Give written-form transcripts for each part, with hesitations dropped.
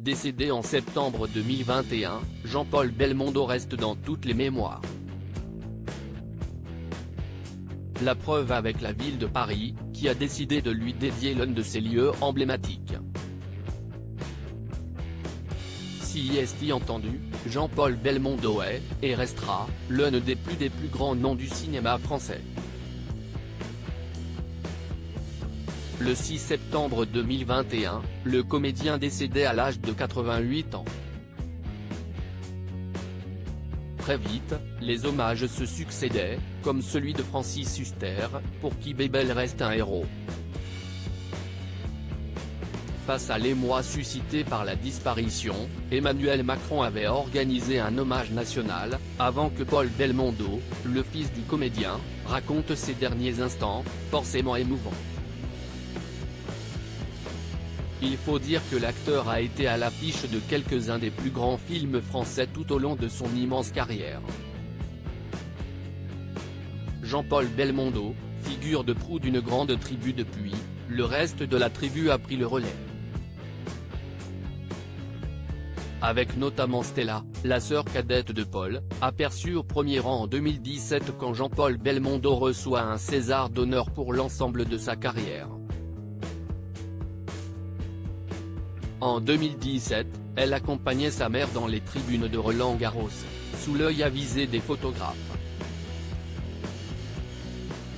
Décédé en septembre 2021, Jean-Paul Belmondo reste dans toutes les mémoires. La preuve avec la ville de Paris, qui a décidé de lui dédier l'un de ses lieux emblématiques. Si est entendu, Jean-Paul Belmondo est, et restera, l'un des plus grands noms du cinéma français. Le 6 septembre 2021, le comédien décédait à l'âge de 88 ans. Très vite, les hommages se succédaient, comme celui de Francis Huster, pour qui Bébel reste un héros. Face à l'émoi suscité par la disparition, Emmanuel Macron avait organisé un hommage national, avant que Paul Belmondo, le fils du comédien, raconte ses derniers instants, forcément émouvants. Il faut dire que l'acteur a été à l'affiche de quelques-uns des plus grands films français tout au long de son immense carrière. Jean-Paul Belmondo, figure de proue d'une grande tribu depuis, le reste de la tribu a pris le relais. Avec notamment Stella, la sœur cadette de Paul, aperçue au premier rang en 2017 quand Jean-Paul Belmondo reçoit un César d'honneur pour l'ensemble de sa carrière. En 2017, elle accompagnait sa mère dans les tribunes de Roland-Garros, sous l'œil avisé des photographes.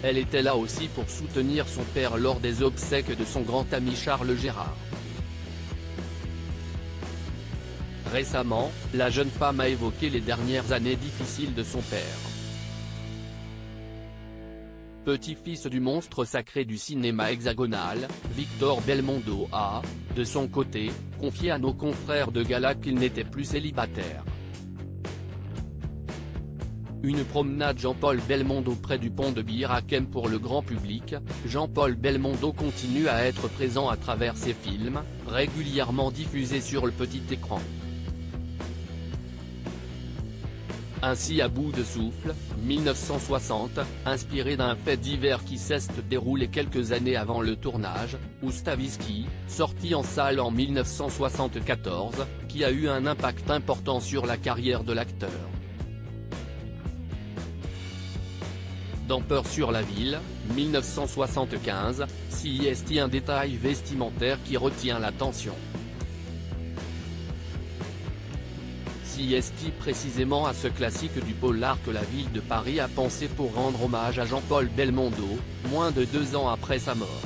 Elle était là aussi pour soutenir son père lors des obsèques de son grand ami Charles Gérard. Récemment, la jeune femme a évoqué les dernières années difficiles de son père. Petit-fils du monstre sacré du cinéma hexagonal, Victor Belmondo a, de son côté, confié à nos confrères de gala qu'il n'était plus célibataire. Une promenade Jean-Paul Belmondo près du pont de Bir Hakeim pour le grand public, Jean-Paul Belmondo continue à être présent à travers ses films, régulièrement diffusés sur le petit écran. Ainsi à bout de souffle, 1960, inspiré d'un fait divers qui s'est déroulé quelques années avant le tournage, ou Stavisky, sorti en salle en 1974, qui a eu un impact important sur la carrière de l'acteur. Dans Peur sur la ville, 1975, si est un détail vestimentaire qui retient l'attention. Si est précisément à ce classique du polar que la ville de Paris a pensé pour rendre hommage à Jean-Paul Belmondo, moins de 2 ans après sa mort.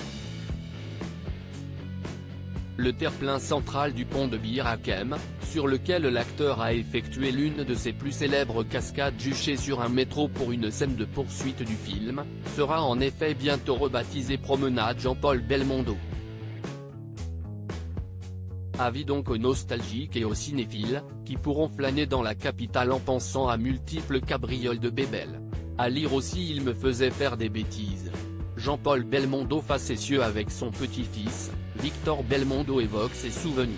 Le terre-plein central du pont de Bir Hakeim, sur lequel l'acteur a effectué l'une de ses plus célèbres cascades juchées sur un métro pour une scène de poursuite du film, sera en effet bientôt rebaptisé Promenade Jean-Paul Belmondo. Avis donc aux nostalgiques et aux cinéphiles, qui pourront flâner dans la capitale en pensant à multiples cabrioles de Bébel. À lire aussi Il me faisait faire des bêtises. Jean-Paul Belmondo facétieux avec son petit-fils, Victor Belmondo évoque ses souvenirs.